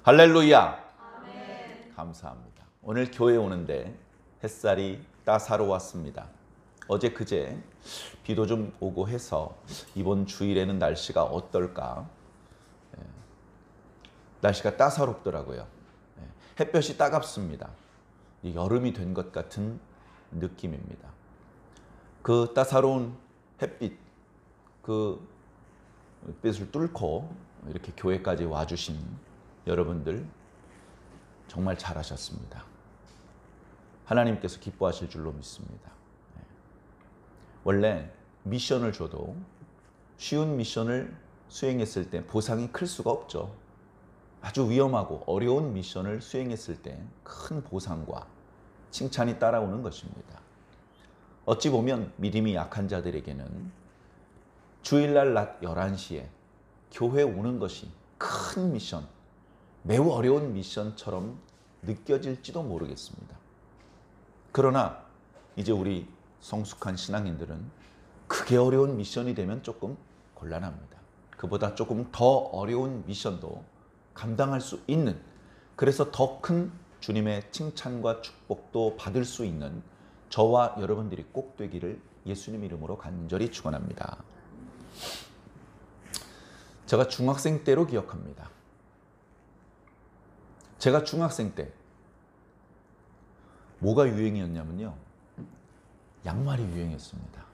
할렐루야. 아멘. 감사합니다. 오늘 교회 오는데 햇살이 따사로웠습니다. 어제 그제 비도 좀 오고 해서 이번 주일에는 날씨가 어떨까? 날씨가 따사롭더라고요. 햇볕이 따갑습니다. 여름이 된 것 같은 느낌입니다. 그 따사로운 햇빛, 그 햇빛을 뚫고 이렇게 교회까지 와주신 여러분들 정말 잘하셨습니다. 하나님께서 기뻐하실 줄로 믿습니다. 원래 미션을 줘도 쉬운 미션을 수행했을 때 보상이 클 수가 없죠. 아주 위험하고 어려운 미션을 수행했을 때 큰 보상과 칭찬이 따라오는 것입니다. 어찌 보면 믿음이 약한 자들에게는 주일날 낮 11시에 교회 오는 것이 큰 미션, 매우 어려운 미션처럼 느껴질지도 모르겠습니다. 그러나 이제 우리 성숙한 신앙인들은 그게 어려운 미션이 되면 조금 곤란합니다. 그보다 조금 더 어려운 미션도 감당할 수 있는, 그래서 더 큰 주님의 칭찬과 축복도 받을 수 있는 저와 여러분들이 꼭 되기를 예수님 이름으로 간절히 축원합니다. 제가 중학생 때로 기억합니다. 제가 중학생 때 뭐가 유행이었냐면요, 양말이 유행했습니다.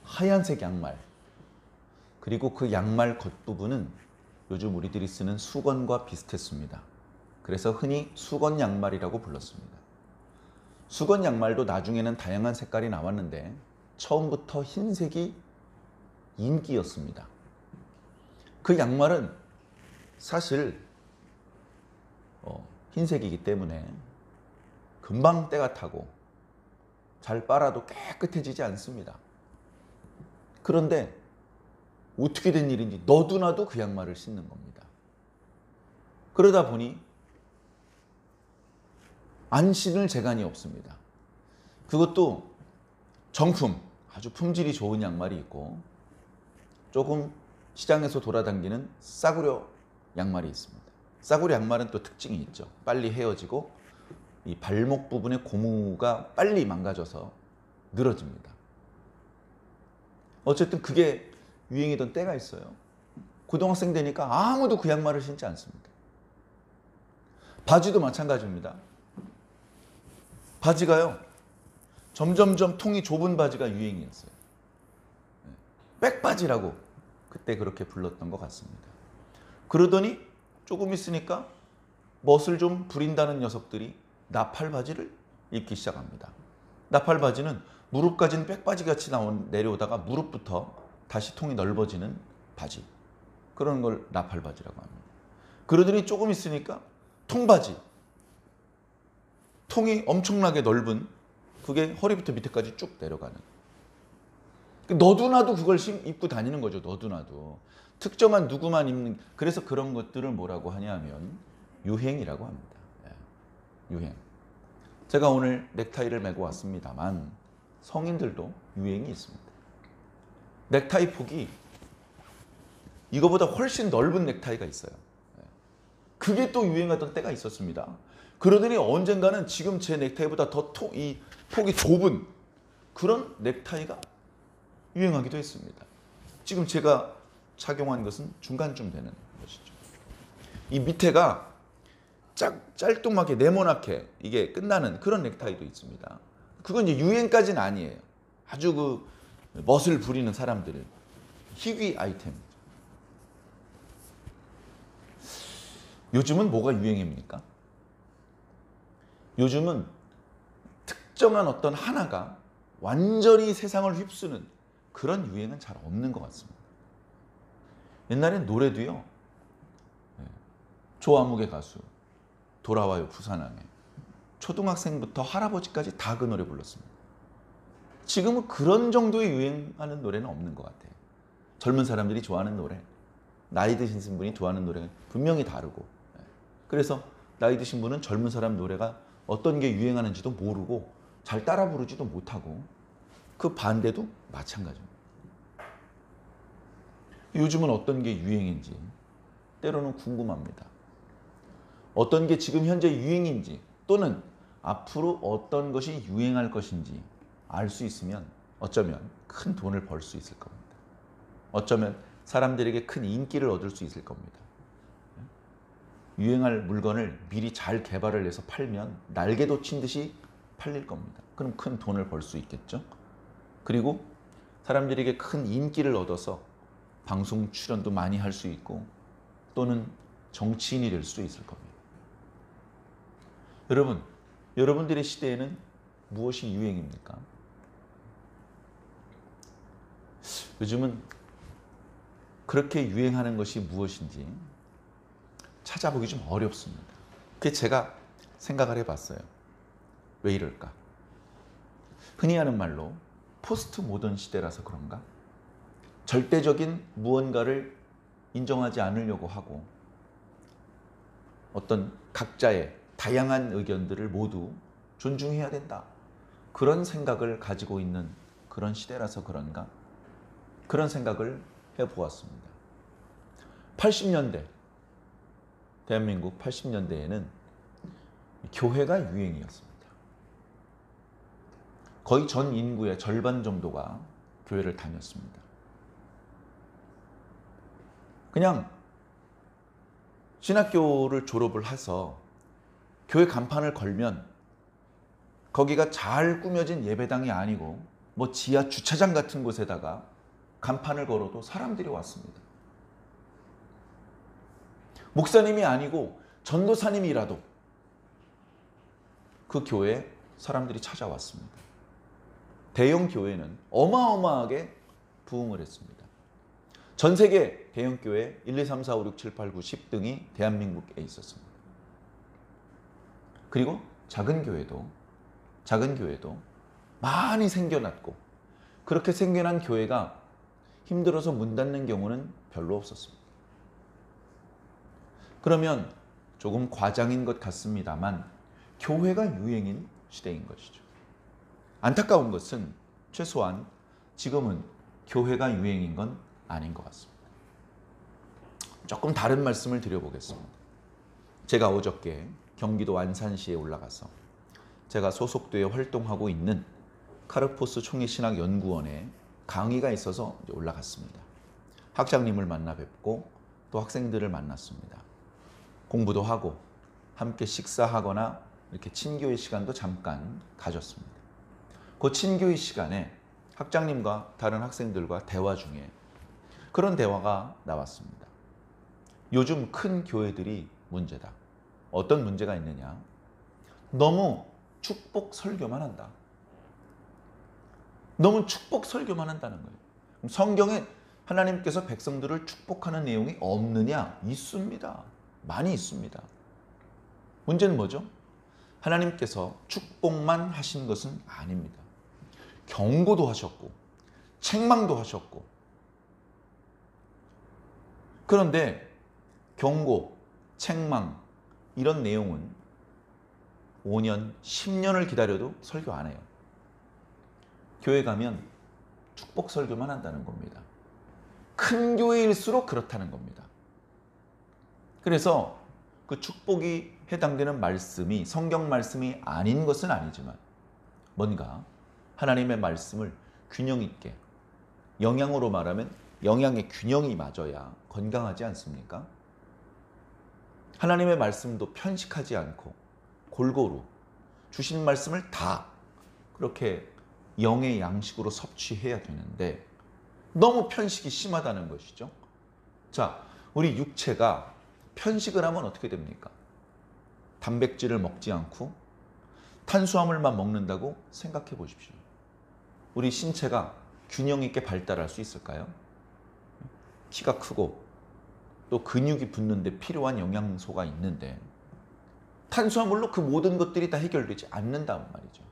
하얀색 양말, 그리고 그 양말 겉부분은 요즘 우리들이 쓰는 수건과 비슷했습니다. 그래서 흔히 수건 양말이라고 불렀습니다. 수건 양말도 나중에는 다양한 색깔이 나왔는데 처음부터 흰색이 인기였습니다. 그 양말은 사실 흰색이기 때문에 금방 때가 타고 잘 빨아도 깨끗해지지 않습니다. 그런데 어떻게 된 일인지 너도나도 그 양말을 신는 겁니다. 그러다 보니 안 신을 재간이 없습니다. 그것도 정품, 아주 품질이 좋은 양말이 있고 조금 시장에서 돌아다니는 싸구려 양말이 있습니다. 싸구려 양말은 또 특징이 있죠. 빨리 헤어지고 이 발목 부분의 고무가 빨리 망가져서 늘어집니다. 어쨌든 그게 유행이던 때가 있어요. 고등학생 되니까 아무도 그 양말을 신지 않습니다. 바지도 마찬가지입니다. 바지가요, 점점점 통이 좁은 바지가 유행이었어요. 백바지라고 그때 그렇게 불렀던 것 같습니다. 그러더니 조금 있으니까 멋을 좀 부린다는 녀석들이 나팔바지를 입기 시작합니다. 나팔바지는 무릎까지는 백바지 같이 내려오다가 무릎부터 다시 통이 넓어지는 바지, 그런 걸 나팔바지라고 합니다. 그러더니 조금 있으니까 통바지, 통이 엄청나게 넓은, 그게 허리부터 밑에까지 쭉 내려가는, 너도나도 그걸 입고 다니는 거죠. 너도나도 특정한 누구만 입는, 그래서 그런 것들을 뭐라고 하냐면 유행이라고 합니다. 유행. 제가 오늘 넥타이를 메고 왔습니다만 성인들도 유행이 있습니다. 넥타이 폭이 이거보다 훨씬 넓은 넥타이가 있어요. 그게 또 유행하던 때가 있었습니다. 그러더니 언젠가는 지금 제 넥타이보다 더 이 폭이 좁은 그런 넥타이가 유행하기도 했습니다. 지금 제가 착용한 것은 중간쯤 되는 것이죠. 이 밑에가 짤뚱하게 네모나게 이게 끝나는 그런 넥타이도 있습니다. 그건 이제 유행까지는 아니에요. 아주 그 멋을 부리는 사람들은 희귀 아이템. 요즘은 뭐가 유행입니까? 요즘은 특정한 어떤 하나가 완전히 세상을 휩쓰는 그런 유행은 잘 없는 것 같습니다. 옛날엔 노래도요, 조아묵의 가수, 돌아와요 부산항에, 초등학생부터 할아버지까지 다 그 노래 불렀습니다. 지금은 그런 정도의 유행하는 노래는 없는 것 같아요. 젊은 사람들이 좋아하는 노래, 나이 드신 분이 좋아하는 노래가 분명히 다르고, 그래서 나이 드신 분은 젊은 사람 노래가 어떤 게 유행하는지도 모르고 잘 따라 부르지도 못하고, 그 반대도 마찬가지입니다. 요즘은 어떤 게 유행인지 때로는 궁금합니다. 어떤 게 지금 현재 유행인지 또는 앞으로 어떤 것이 유행할 것인지 알 수 있으면 어쩌면 큰 돈을 벌 수 있을 겁니다. 어쩌면 사람들에게 큰 인기를 얻을 수 있을 겁니다. 유행할 물건을 미리 잘 개발을 해서 팔면 날개도 친 듯이 팔릴 겁니다. 그럼 큰 돈을 벌 수 있겠죠. 그리고 사람들에게 큰 인기를 얻어서 방송 출연도 많이 할 수 있고 또는 정치인이 될 수도 있을 겁니다. 여러분, 여러분들의 시대에는 무엇이 유행입니까? 요즘은 그렇게 유행하는 것이 무엇인지 찾아보기 좀 어렵습니다. 그게 제가 생각을 해봤어요. 왜 이럴까? 흔히 하는 말로 포스트 모던 시대라서 그런가? 절대적인 무언가를 인정하지 않으려고 하고 어떤 각자의 다양한 의견들을 모두 존중해야 된다. 그런 생각을 가지고 있는 그런 시대라서 그런가? 그런 생각을 해보았습니다. 80년대, 대한민국 80년대에는 교회가 유행이었습니다. 거의 전 인구의 절반 정도가 교회를 다녔습니다. 그냥 신학교를 졸업을 해서 교회 간판을 걸면 거기가 잘 꾸며진 예배당이 아니고 뭐 지하 주차장 같은 곳에다가 간판을 걸어도 사람들이 왔습니다. 목사님이 아니고 전도사님이라도 그 교회에 사람들이 찾아왔습니다. 대형 교회는 어마어마하게 부흥을 했습니다. 전 세계 대형 교회 1, 2, 3, 4, 5, 6, 7, 8, 9, 10 등이 대한민국에 있었습니다. 그리고 작은 교회도 많이 생겨났고 그렇게 생겨난 교회가 힘들어서 문 닫는 경우는 별로 없었습니다. 그러면 조금 과장인 것 같습니다만 교회가 유행인 시대인 것이죠. 안타까운 것은 최소한 지금은 교회가 유행인 건 아닌 것 같습니다. 조금 다른 말씀을 드려보겠습니다. 제가 어저께 경기도 안산시에 올라가서 제가 소속되어 활동하고 있는 카르포스 총회신학연구원에 강의가 있어서 올라갔습니다. 학장님을 만나 뵙고 또 학생들을 만났습니다. 공부도 하고 함께 식사하거나 이렇게 친교의 시간도 잠깐 가졌습니다. 그 친교의 시간에 학장님과 다른 학생들과 대화 중에 그런 대화가 나왔습니다. 요즘 큰 교회들이 문제다. 어떤 문제가 있느냐? 너무 축복 설교만 한다. 너무 축복 설교만 한다는 거예요. 그럼 성경에 하나님께서 백성들을 축복하는 내용이 없느냐? 있습니다. 많이 있습니다. 문제는 뭐죠? 하나님께서 축복만 하신 것은 아닙니다. 경고도 하셨고 책망도 하셨고 그런데 경고, 책망 이런 내용은 5년, 10년을 기다려도 설교 안 해요. 교회 가면 축복 설교만 한다는 겁니다. 큰 교회일수록 그렇다는 겁니다. 그래서 그 축복이 해당되는 말씀이 성경 말씀이 아닌 것은 아니지만 뭔가 하나님의 말씀을 균형 있게 영양으로 말하면 영양의 균형이 맞아야 건강하지 않습니까? 하나님의 말씀도 편식하지 않고 골고루 주신 말씀을 다 그렇게 영의 양식으로 섭취해야 되는데 너무 편식이 심하다는 것이죠. 자, 우리 육체가 편식을 하면 어떻게 됩니까? 단백질을 먹지 않고 탄수화물만 먹는다고 생각해 보십시오. 우리 신체가 균형 있게 발달할 수 있을까요? 키가 크고 또 근육이 붙는데 필요한 영양소가 있는데 탄수화물로 그 모든 것들이 다 해결되지 않는단 말이죠.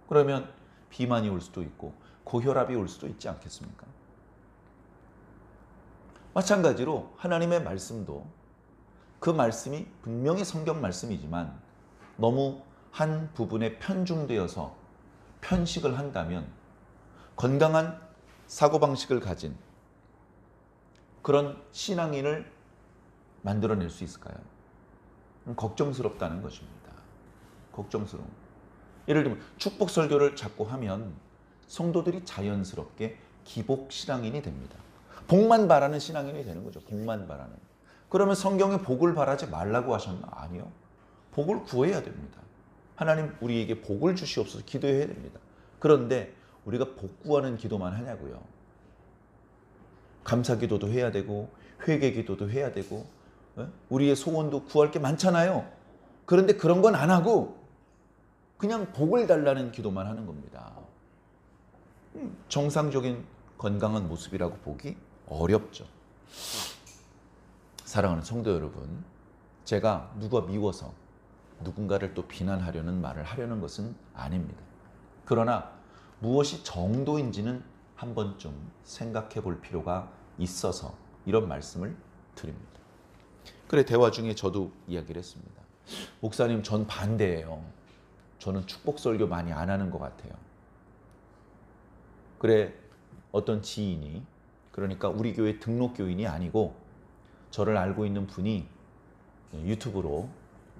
그러면 비만이 올 수도 있고 고혈압이 올 수도 있지 않겠습니까? 마찬가지로 하나님의 말씀도 그 말씀이 분명히 성경 말씀이지만 너무 한 부분에 편중되어서 편식을 한다면 건강한 사고방식을 가진 그런 신앙인을 만들어낼 수 있을까요? 걱정스럽다는 것입니다. 걱정스러움. 예를 들면 축복 설교를 자꾸 하면 성도들이 자연스럽게 기복 신앙인이 됩니다. 복만 바라는 신앙인이 되는 거죠. 복만 바라는. 그러면 성경에 복을 바라지 말라고 하셨나? 아니요. 복을 구해야 됩니다. 하나님 우리에게 복을 주시옵소서 기도해야 됩니다. 그런데 우리가 복 구하는 기도만 하냐고요. 감사 기도도 해야 되고 회개 기도도 해야 되고 우리의 소원도 구할 게 많잖아요. 그런데 그런 건 안 하고 그냥 복을 달라는 기도만 하는 겁니다. 정상적인 건강한 모습이라고 보기 어렵죠. 사랑하는 성도 여러분, 제가 누가 미워서 누군가를 또 비난하려는 말을 하려는 것은 아닙니다. 그러나 무엇이 정도인지는 한 번쯤 생각해 볼 필요가 있어서 이런 말씀을 드립니다. 그래 대화 중에 저도 이야기를 했습니다. 목사님 전 반대예요. 저는 축복 설교 많이 안 하는 것 같아요. 그래 어떤 지인이 그러니까 우리 교회 등록 교인이 아니고 저를 알고 있는 분이 유튜브로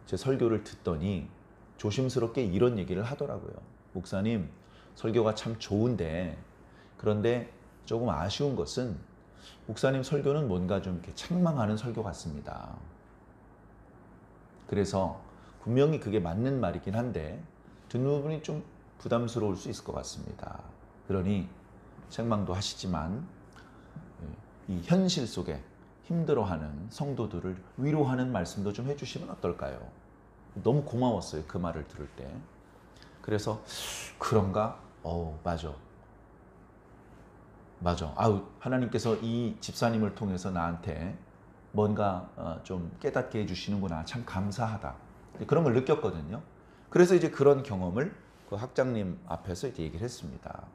제 설교를 듣더니 조심스럽게 이런 얘기를 하더라고요. 목사님 설교가 참 좋은데 그런데 조금 아쉬운 것은 목사님 설교는 뭔가 좀 이렇게 책망하는 설교 같습니다. 그래서 분명히 그게 맞는 말이긴 한데 듣는 분이 좀 부담스러울 수 있을 것 같습니다. 그러니 책망도 하시지만 이 현실 속에 힘들어하는 성도들을 위로하는 말씀도 좀 해주시면 어떨까요? 너무 고마웠어요. 그 말을 들을 때. 그래서 그런가? 맞아. 하나님께서 이 집사님을 통해서 나한테 뭔가 좀 깨닫게 해주시는구나. 참 감사하다. 그런 걸 느꼈거든요. 그래서 이제 그런 경험을 그 학장님 앞에서 이제 얘기를 했습니다.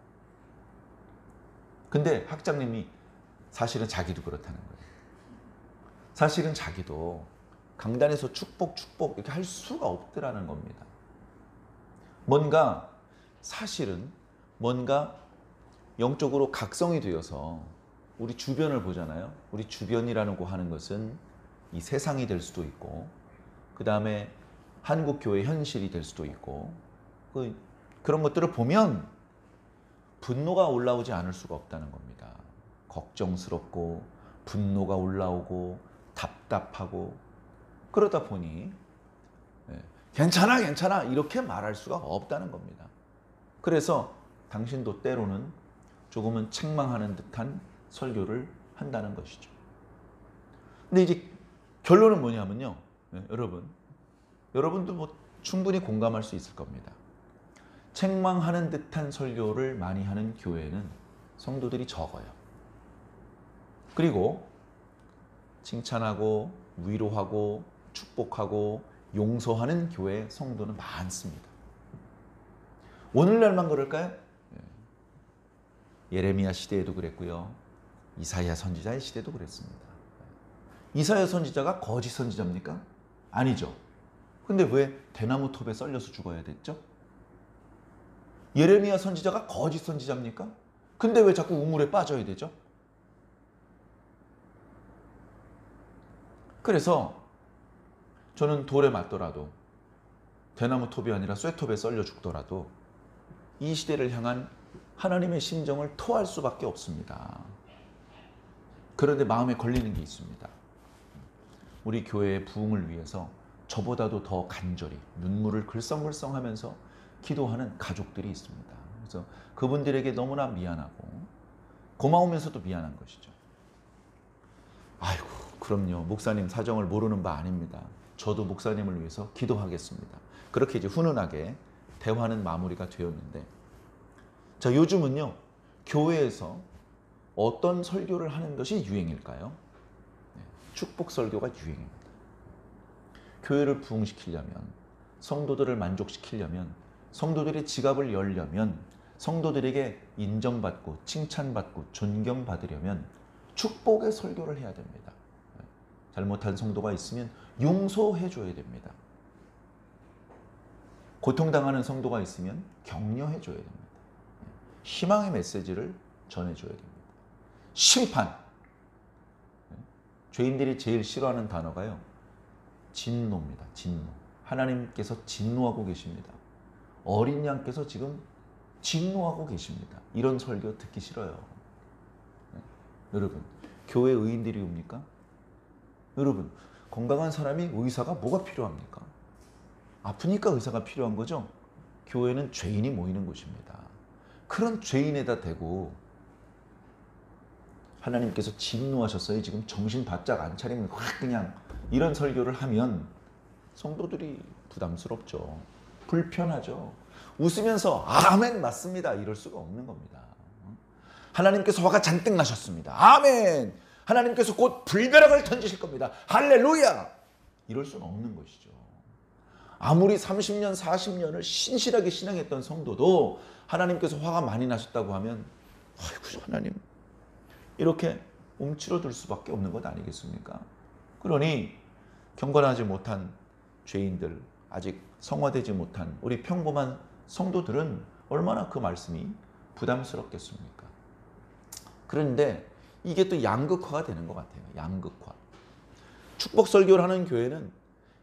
근데 학장님이 사실은 자기도 그렇다는 거예요. 사실은 자기도 강단에서 축복 이렇게 할 수가 없더라는 겁니다. 사실은 뭔가 영적으로 각성이 되어서 우리 주변을 보잖아요. 우리 주변이라는 거 하는 것은 이 세상이 될 수도 있고 그 다음에 한국 교회 현실이 될 수도 있고 그런 것들을 보면 분노가 올라오지 않을 수가 없다는 겁니다. 걱정스럽고 분노가 올라오고 답답하고 그러다 보니 괜찮아 이렇게 말할 수가 없다는 겁니다. 그래서 당신도 때로는 조금은 책망하는 듯한 설교를 한다는 것이죠. 근데 이제 결론은 뭐냐면요. 여러분도 뭐 충분히 공감할 수 있을 겁니다. 책망하는 듯한 설교를 많이 하는 교회는 성도들이 적어요. 그리고 칭찬하고 위로하고 축복하고 용서하는 교회 성도는 많습니다. 오늘날만 그럴까요? 예레미야 시대에도 그랬고요. 이사야 선지자의 시대도 그랬습니다. 이사야 선지자가 거짓 선지자입니까? 아니죠. 근데 왜 대나무 톱에 썰려서 죽어야 됐죠? 예레미야 선지자가 거짓 선지자입니까? 근데 왜 자꾸 우물에 빠져야 되죠? 그래서 저는 돌에 맞더라도 대나무 톱이 아니라 쇠톱에 썰려 죽더라도 이 시대를 향한 하나님의 심정을 토할 수밖에 없습니다. 그런데 마음에 걸리는 게 있습니다. 우리 교회의 부흥을 위해서 저보다도 더 간절히 눈물을 글썽글썽하면서 기도하는 가족들이 있습니다. 그래서 그분들에게 너무나 미안하고 고마우면서도 미안한 것이죠. 아이고, 그럼요. 목사님 사정을 모르는 바 아닙니다. 저도 목사님을 위해서 기도하겠습니다. 그렇게 이제 훈훈하게 대화는 마무리가 되었는데, 자, 요즘은요, 교회에서 어떤 설교를 하는 것이 유행일까요? 축복 설교가 유행입니다. 교회를 부흥시키려면, 성도들을 만족시키려면, 성도들의 지갑을 열려면, 성도들에게 인정받고 칭찬받고 존경받으려면 축복의 설교를 해야 됩니다. 잘못한 성도가 있으면 용서해 줘야 됩니다. 고통당하는 성도가 있으면 격려해 줘야 됩니다. 희망의 메시지를 전해줘야 됩니다. 심판. 죄인들이 제일 싫어하는 단어가요. 진노입니다. 진노. 하나님께서 진노하고 계십니다. 어린 양께서 지금 진노하고 계십니다. 이런 설교 듣기 싫어요. 네. 여러분, 교회 의인들이 옵니까? 여러분, 건강한 사람이 의사가 뭐가 필요합니까? 아프니까 의사가 필요한 거죠? 교회는 죄인이 모이는 곳입니다. 그런 죄인에다 대고 하나님께서 진노하셨어요. 지금 정신 바짝 안 차리면 확 그냥 이런 설교를 하면 성도들이 부담스럽죠. 불편하죠. 웃으면서 아멘 맞습니다. 이럴 수가 없는 겁니다. 하나님께서 화가 잔뜩 나셨습니다. 아멘. 하나님께서 곧 불벼락을 던지실 겁니다. 할렐루야. 이럴 수는 없는 것이죠. 아무리 30년, 40년을 신실하게 신앙했던 성도도 하나님께서 화가 많이 나셨다고 하면 아이고 하나님 이렇게 움츠러들 수밖에 없는 것 아니겠습니까? 그러니 경건하지 못한 죄인들, 아직 성화되지 못한 우리 평범한 성도들은 얼마나 그 말씀이 부담스럽겠습니까? 그런데 이게 또 양극화가 되는 것 같아요. 양극화. 축복 설교를 하는 교회는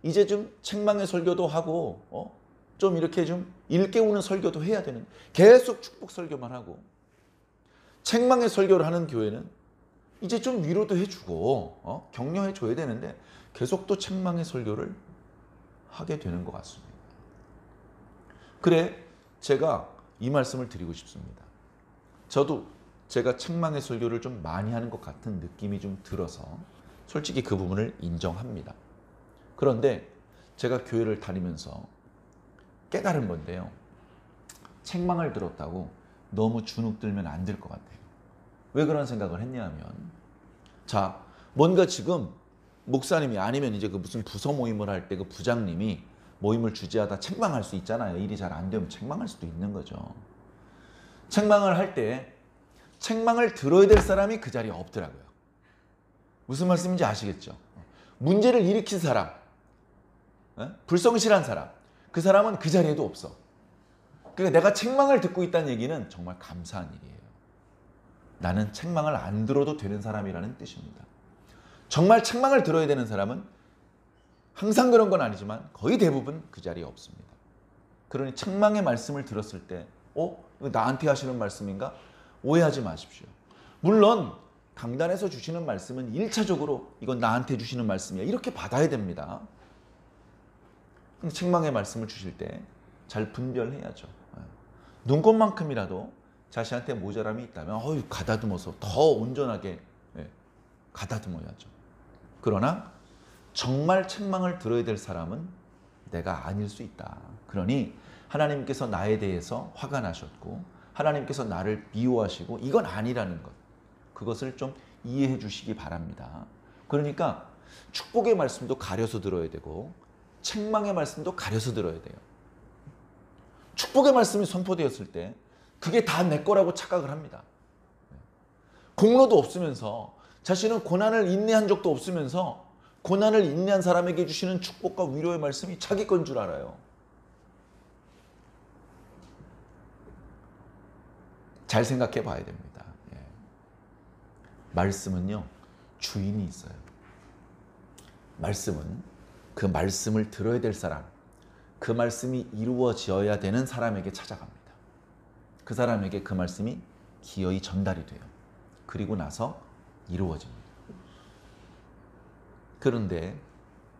이제 좀 책망의 설교도 하고 좀 이렇게 좀 일깨우는 설교도 해야 되는, 계속 축복 설교만 하고, 책망의 설교를 하는 교회는 이제 좀 위로도 해주고 격려해 줘야 되는데 계속 또 책망의 설교를 하게 되는 것 같습니다. 그래 제가 이 말씀을 드리고 싶습니다. 저도 제가 책망의 설교를 좀 많이 하는 것 같은 느낌이 좀 들어서 솔직히 그 부분을 인정합니다. 그런데 제가 교회를 다니면서 깨달은 건데요. 책망을 들었다고 너무 주눅들면 안 될 것 같아요. 왜 그런 생각을 했냐면, 자, 뭔가 지금 목사님이 아니면 이제 그 무슨 부서 모임을 할 때 그 부장님이 모임을 주재하다 책망할 수 있잖아요. 일이 잘 안 되면 책망할 수도 있는 거죠. 책망을 할 때 책망을 들어야 될 사람이 그 자리에 없더라고요. 무슨 말씀인지 아시겠죠? 문제를 일으킨 사람, 불성실한 사람, 그 사람은 그 자리에도 없어. 그러니까 내가 책망을 듣고 있다는 얘기는 정말 감사한 일이에요. 나는 책망을 안 들어도 되는 사람이라는 뜻입니다. 정말 책망을 들어야 되는 사람은 항상 그런 건 아니지만 거의 대부분 그 자리에 없습니다. 그러니 책망의 말씀을 들었을 때 이거 나한테 하시는 말씀인가? 오해하지 마십시오. 물론 강단에서 주시는 말씀은 1차적으로 이건 나한테 주시는 말씀이야 이렇게 받아야 됩니다. 책망의 말씀을 주실 때 잘 분별해야죠. 눈꽃만큼이라도 자신한테 모자람이 있다면 가다듬어서 더 온전하게 가다듬어야죠. 그러나 정말 책망을 들어야 될 사람은 내가 아닐 수 있다. 그러니 하나님께서 나에 대해서 화가 나셨고 하나님께서 나를 미워하시고 이건 아니라는 것, 그것을 좀 이해해 주시기 바랍니다. 그러니까 축복의 말씀도 가려서 들어야 되고 책망의 말씀도 가려서 들어야 돼요. 축복의 말씀이 선포되었을 때 그게 다 내 거라고 착각을 합니다. 공로도 없으면서 자신은 고난을 인내한 적도 없으면서 고난을 인내한 사람에게 주시는 축복과 위로의 말씀이 자기 건 줄 알아요. 잘 생각해 봐야 됩니다. 말씀은요, 주인이 있어요. 말씀은 그 말씀을 들어야 될 사람, 그 말씀이 이루어져야 되는 사람에게 찾아갑니다. 그 사람에게 그 말씀이 기어이 전달이 돼요. 그리고 나서 이루어집니다. 그런데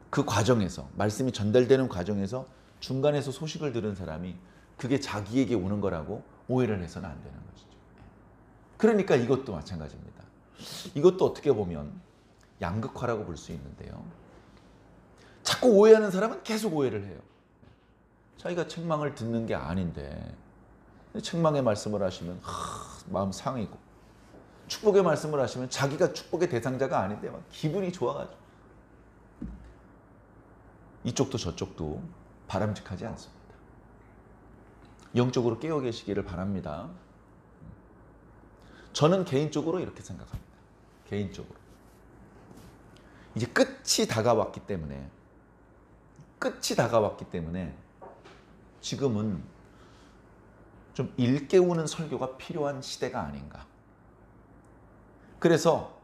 그 과정에서, 말씀이 전달되는 과정에서 중간에서 소식을 들은 사람이 그게 자기에게 오는 거라고 오해를 해서는 안 되는 것이죠. 그러니까 이것도 마찬가지입니다. 이것도 어떻게 보면 양극화라고 볼 수 있는데요. 자꾸 오해하는 사람은 계속 오해를 해요. 자기가 책망을 듣는 게 아닌데 책망의 말씀을 하시면 마음 상이고, 축복의 말씀을 하시면 자기가 축복의 대상자가 아닌데 막 기분이 좋아가지고, 이쪽도 저쪽도 바람직하지 않습니다. 영적으로 깨어 계시기를 바랍니다. 저는 개인적으로 이렇게 생각합니다. 개인적으로 이제 끝이 다가왔기 때문에 지금은 좀 일깨우는 설교가 필요한 시대가 아닌가. 그래서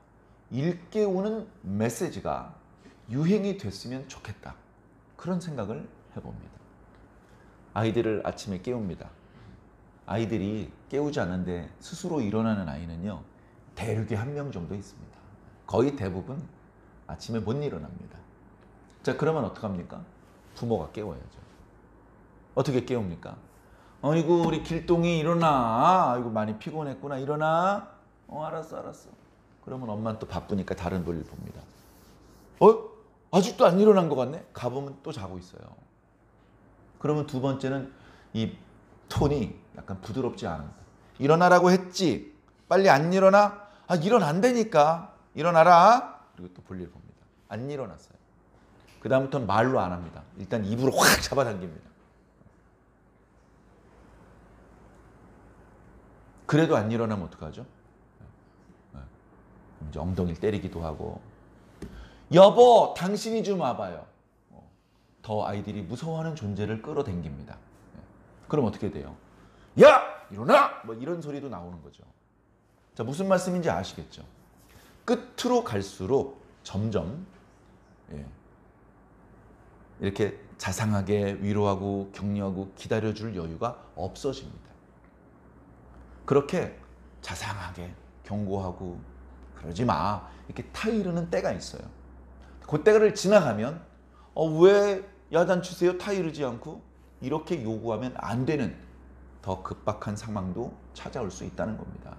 일깨우는 메시지가 유행이 됐으면 좋겠다. 그런 생각을 해봅니다. 아이들을 아침에 깨웁니다. 아이들이 깨우지 않는데 스스로 일어나는 아이는요, 대륙에 한 명 정도 있습니다. 거의 대부분 아침에 못 일어납니다. 자, 그러면 어떡합니까? 부모가 깨워야죠. 어떻게 깨웁니까? 어이구, 우리 길동이 일어나. 아이고, 많이 피곤했구나. 일어나. 알았어. 그러면 엄마는 또 바쁘니까 다른 볼일 봅니다. 아직도 안 일어난 것 같네? 가보면 또 자고 있어요. 그러면 두 번째는 이 톤이 약간 부드럽지 않은. 일어나라고 했지. 빨리 안 일어나? 일어난다니까. 일어나라. 그리고 또 볼일 봅니다. 안 일어났어요. 그 다음부터는 말로 안 합니다. 일단 입으로 확 잡아당깁니다. 그래도 안 일어나면 어떡하죠? 이제 엉덩이를 때리기도 하고, 여보, 당신이 좀 와봐요. 더 아이들이 무서워하는 존재를 끌어당깁니다. 그럼 어떻게 돼요? 야! 일어나! 뭐 이런 소리도 나오는 거죠. 자, 무슨 말씀인지 아시겠죠? 끝으로 갈수록 점점 이렇게 자상하게 위로하고 격려하고 기다려줄 여유가 없어집니다. 그렇게 자상하게 경고하고 그러지 마, 이렇게 타이르는 때가 있어요. 그 때를 지나가면 왜 야단치세요? 타이르지 않고, 이렇게 요구하면 안 되는 더 급박한 상황도 찾아올 수 있다는 겁니다.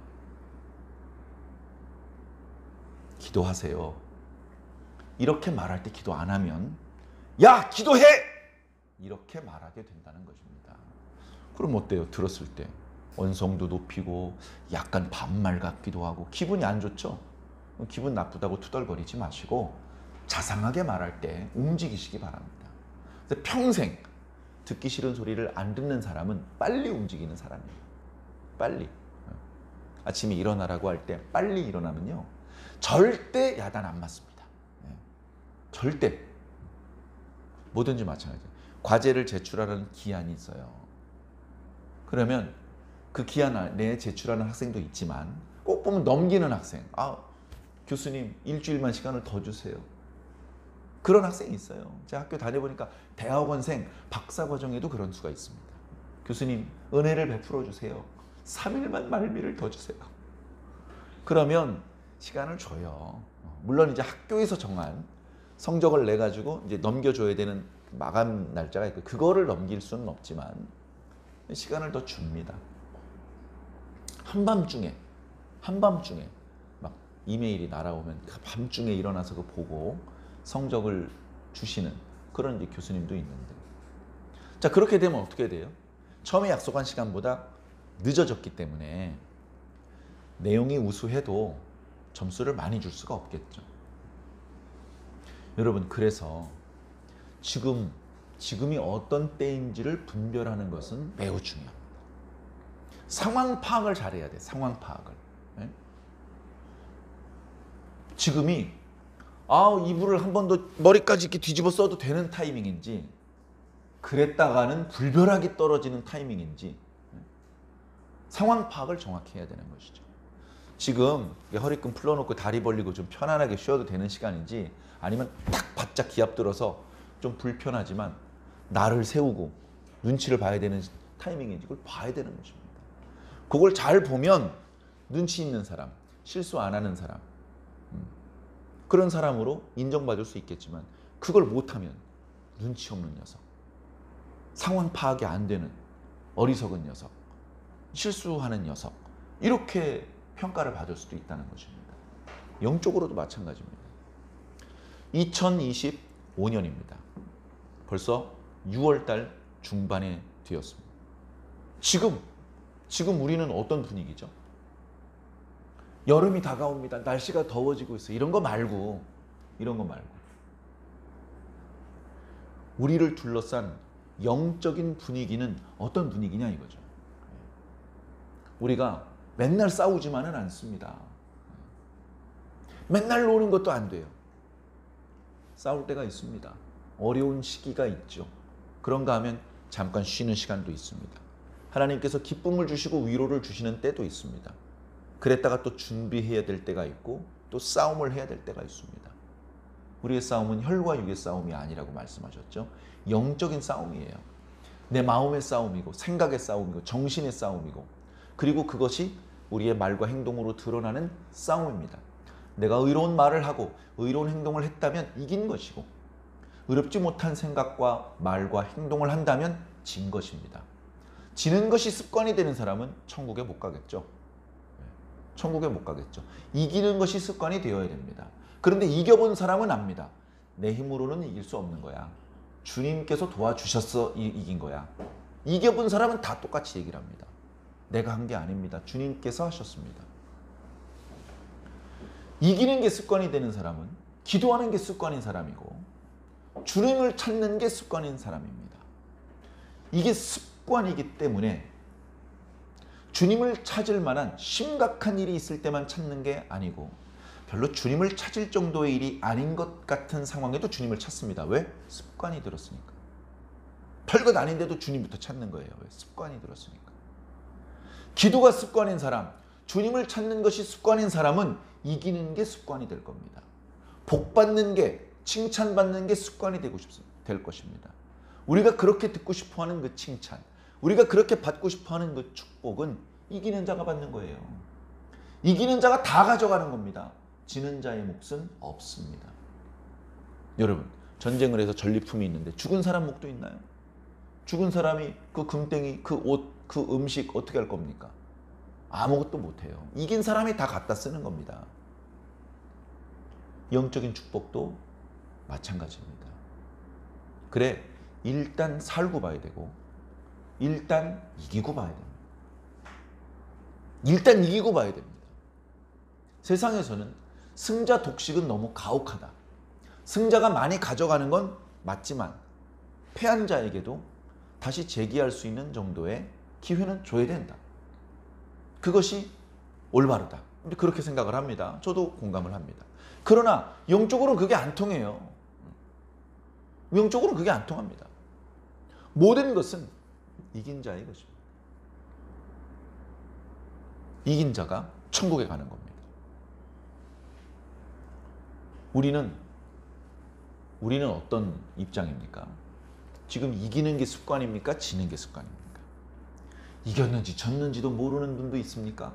기도하세요. 이렇게 말할 때 기도 안 하면 야, 기도해! 이렇게 말하게 된다는 것입니다. 그럼 어때요? 들었을 때 언성도 높이고 약간 반말 같기도 하고 기분이 안 좋죠? 기분 나쁘다고 투덜거리지 마시고 자상하게 말할 때 움직이시기 바랍니다. 평생 듣기 싫은 소리를 안 듣는 사람은 빨리 움직이는 사람이에요. 빨리. 아침에 일어나라고 할 때 빨리 일어나면요, 절대 야단 안 맞습니다. 절대. 뭐든지 마찬가지예요. 과제를 제출하는 기한이 있어요. 그러면 그 기한 내에 제출하는 학생도 있지만 꼭 보면 넘기는 학생. 교수님 일주일만 시간을 더 주세요. 그런 학생이 있어요. 제가 학교 다녀보니까 대학원생 박사과정에도 그런 수가 있습니다. 교수님 은혜를 베풀어 주세요. 3일만 말미를 더 주세요. 그러면 시간을 줘요. 물론 이제 학교에서 정한 성적을 내 가지고 이제 넘겨줘야 되는 마감 날짜가 있고, 그거를 넘길 수는 없지만 시간을 더 줍니다. 한밤중에 막 이메일이 날아오면 밤중에 일어나서 그거 보고 성적을 주시는 그런 이제 교수님도 있는데, 자, 그렇게 되면 어떻게 돼요? 처음에 약속한 시간보다 늦어졌기 때문에 내용이 우수해도 점수를 많이 줄 수가 없겠죠. 여러분, 그래서 지금이 어떤 때인지를 분별하는 것은 매우 중요합니다. 상황 파악을 잘해야 돼. 상황 파악을. 지금이 이불을 한 번 더 머리까지 이렇게 뒤집어 써도 되는 타이밍인지, 그랬다가는 불벼락이 떨어지는 타이밍인지 상황 파악을 정확히 해야 되는 것이죠. 지금 허리끈 풀어놓고 다리 벌리고 좀 편안하게 쉬어도 되는 시간인지, 아니면 딱 바짝 기합 들어서 좀 불편하지만 나를 세우고 눈치를 봐야 되는 타이밍인지 그걸 봐야 되는 것입니다. 그걸 잘 보면 눈치 있는 사람, 실수 안 하는 사람, 그런 사람으로 인정받을 수 있겠지만, 그걸 못하면 눈치 없는 녀석, 상황 파악이 안 되는 어리석은 녀석, 실수하는 녀석, 이렇게 평가를 받을 수도 있다는 것입니다. 영적으로도 마찬가지입니다. 2025년입니다. 벌써 6월달 중반에 되었습니다. 지금 우리는 어떤 분위기죠? 여름이 다가옵니다. 날씨가 더워지고 있어요. 이런 거 말고 우리를 둘러싼 영적인 분위기는 어떤 분위기냐 이거죠. 우리가 맨날 싸우지만은 않습니다. 맨날 노는 것도 안 돼요. 싸울 때가 있습니다. 어려운 시기가 있죠. 그런가 하면 잠깐 쉬는 시간도 있습니다. 하나님께서 기쁨을 주시고 위로를 주시는 때도 있습니다. 그랬다가 또 준비해야 될 때가 있고 또 싸움을 해야 될 때가 있습니다. 우리의 싸움은 혈과 육의 싸움이 아니라고 말씀하셨죠. 영적인 싸움이에요. 내 마음의 싸움이고 생각의 싸움이고 정신의 싸움이고 그리고 그것이 우리의 말과 행동으로 드러나는 싸움입니다. 내가 의로운 말을 하고 의로운 행동을 했다면 이긴 것이고 의롭지 못한 생각과 말과 행동을 한다면 진 것입니다. 지는 것이 습관이 되는 사람은 천국에 못 가겠죠. 천국에 못 가겠죠. 이기는 것이 습관이 되어야 됩니다. 그런데 이겨본 사람은 압니다. 내 힘으로는 이길 수 없는 거야. 주님께서 도와주셔서 이긴 거야. 이겨본 사람은 다 똑같이 얘기를 합니다. 내가 한 게 아닙니다. 주님께서 하셨습니다. 이기는 게 습관이 되는 사람은 기도하는 게 습관인 사람이고 주님을 찾는 게 습관인 사람입니다. 이게 습관이기 때문에 주님을 찾을 만한 심각한 일이 있을 때만 찾는 게 아니고 별로 주님을 찾을 정도의 일이 아닌 것 같은 상황에도 주님을 찾습니다. 왜? 습관이 들었으니까. 별것 아닌데도 주님부터 찾는 거예요. 왜? 습관이 들었으니까. 기도가 습관인 사람, 주님을 찾는 것이 습관인 사람은 이기는 게 습관이 될 겁니다. 복 받는 게, 칭찬받는 게 습관이 될 것입니다. 우리가 그렇게 듣고 싶어하는 그 칭찬, 우리가 그렇게 받고 싶어하는 그 축복은 이기는 자가 받는 거예요. 이기는 자가 다 가져가는 겁니다. 지는 자의 몫은 없습니다. 여러분, 전쟁을 해서 전리품이 있는데 죽은 사람 몫도 있나요? 죽은 사람이 그 금땡이, 그 옷, 그 음식 어떻게 할 겁니까? 아무것도 못해요. 이긴 사람이 다 갖다 쓰는 겁니다. 영적인 축복도 마찬가지입니다. 그래, 일단 살고 봐야 되고 일단 이기고 봐야 됩니다. 일단 이기고 봐야 됩니다. 세상에서는 승자 독식은 너무 가혹하다. 승자가 많이 가져가는 건 맞지만 패한 자에게도 다시 재기할 수 있는 정도의 기회는 줘야 된다. 그것이 올바르다. 그렇게 생각을 합니다. 저도 공감을 합니다. 그러나 영적으로는 그게 안 통해요. 영적으로는 그게 안 통합니다. 모든 것은 이긴 자의 것입니다. 이긴 자가 천국에 가는 겁니다. 우리는 어떤 입장입니까? 지금 이기는 게 습관입니까? 지는 게 습관입니까? 이겼는지 졌는지도 모르는 분도 있습니까?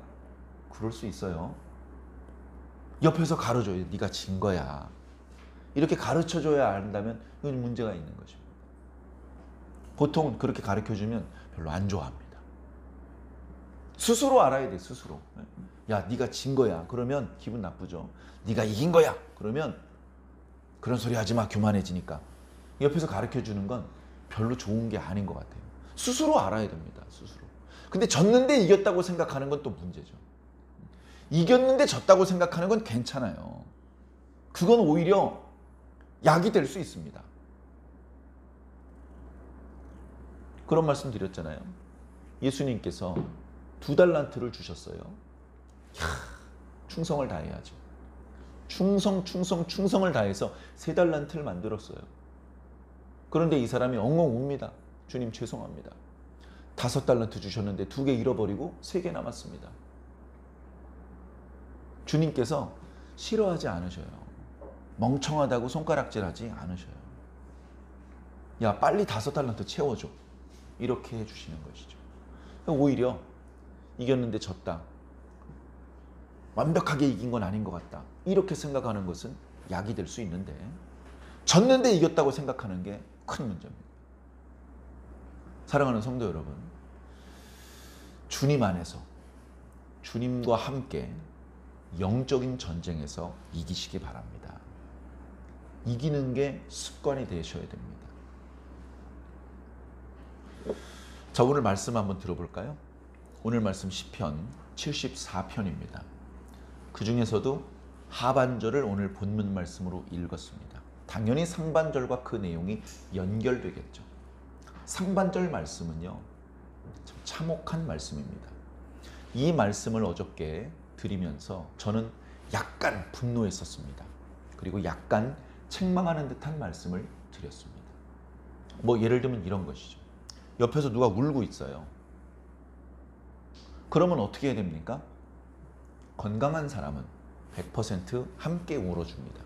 그럴 수 있어요. 옆에서 가르쳐줘요. 네가 진 거야. 이렇게 가르쳐줘야 안다면 이건 문제가 있는 것입니다. 보통 그렇게 가르쳐주면 별로 안 좋아합니다. 스스로 알아야 돼. 스스로. 야, 네가 진 거야. 그러면 기분 나쁘죠. 네가 이긴 거야. 그러면 그런 소리 하지 마. 교만해지니까. 옆에서 가르쳐주는 건 별로 좋은 게 아닌 것 같아요. 스스로 알아야 됩니다. 스스로. 근데 졌는데 이겼다고 생각하는 건 또 문제죠. 이겼는데 졌다고 생각하는 건 괜찮아요. 그건 오히려 약이 될 수 있습니다. 그런 말씀 드렸잖아요. 예수님께서 2달란트를 주셨어요. 충성을 다해야죠. 충성을 다해서 3달란트를 만들었어요. 그런데 이 사람이 엉엉 웁니다. 주님 죄송합니다. 5달란트 주셨는데 2개 잃어버리고 3개 남았습니다. 주님께서 싫어하지 않으셔요. 멍청하다고 손가락질하지 않으셔요. 야, 빨리 5달란트 채워줘. 이렇게 해주시는 것이죠. 오히려 이겼는데 졌다. 완벽하게 이긴 건 아닌 것 같다. 이렇게 생각하는 것은 약이 될 수 있는데 졌는데 이겼다고 생각하는 게 큰 문제입니다. 사랑하는 성도 여러분, 주님 안에서 주님과 함께 영적인 전쟁에서 이기시기 바랍니다. 이기는 게 습관이 되셔야 됩니다. 자, 오늘 말씀 한번 들어볼까요? 오늘 말씀 시편 74편입니다. 그 중에서도 하반절을 오늘 본문 말씀으로 읽었습니다. 당연히 상반절과 그 내용이 연결되겠죠. 상반절 말씀은요, 참 참혹한 말씀입니다. 이 말씀을 어저께 드리면서 저는 약간 분노했었습니다. 그리고 약간 책망하는 듯한 말씀을 드렸습니다. 뭐 예를 들면 이런 것이죠. 옆에서 누가 울고 있어요. 그러면 어떻게 해야 됩니까? 건강한 사람은 100% 함께 울어줍니다.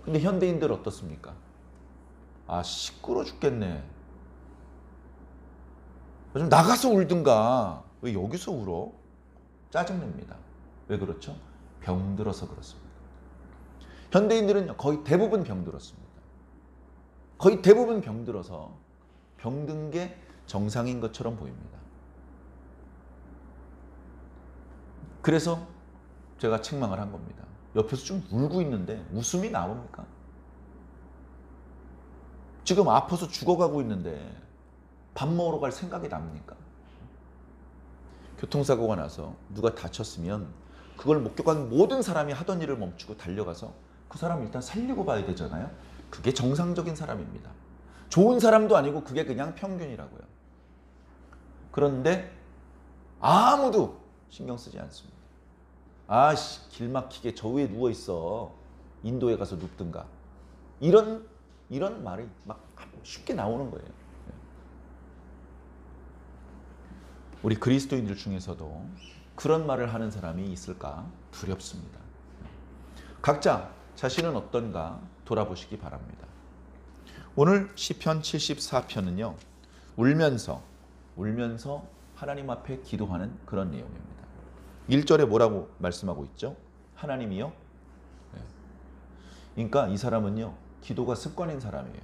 근데 현대인들 어떻습니까? 아, 시끄러 죽겠네. 좀 나가서 울든가. 왜 여기서 울어? 짜증냅니다. 왜 그렇죠? 병들어서 그렇습니다. 현대인들은 거의 대부분 병들었습니다. 거의 대부분 병들어서 병든 게 정상인 것처럼 보입니다. 그래서 제가 책망을 한 겁니다. 옆에서 좀 울고 있는데 웃음이 나옵니까? 지금 아파서 죽어가고 있는데 밥 먹으러 갈 생각이 납니까? 교통사고가 나서 누가 다쳤으면 그걸 목격한 모든 사람이 하던 일을 멈추고 달려가서 그 사람 일단 살리고 봐야 되잖아요. 그게 정상적인 사람입니다. 좋은 사람도 아니고 그게 그냥 평균이라고요. 그런데 아무도 신경 쓰지 않습니다. 아씨, 길 막히게 저 위에 누워 있어. 인도에 가서 눕든가. 이런 말이 막 쉽게 나오는 거예요. 우리 그리스도인들 중에서도 그런 말을 하는 사람이 있을까 두렵습니다. 각자 자신은 어떤가 돌아보시기 바랍니다. 오늘 시편 74편은요. 울면서 하나님 앞에 기도하는 그런 내용입니다. 1절에 뭐라고 말씀하고 있죠? 하나님이요? 네. 그러니까 이 사람은요. 기도가 습관인 사람이에요.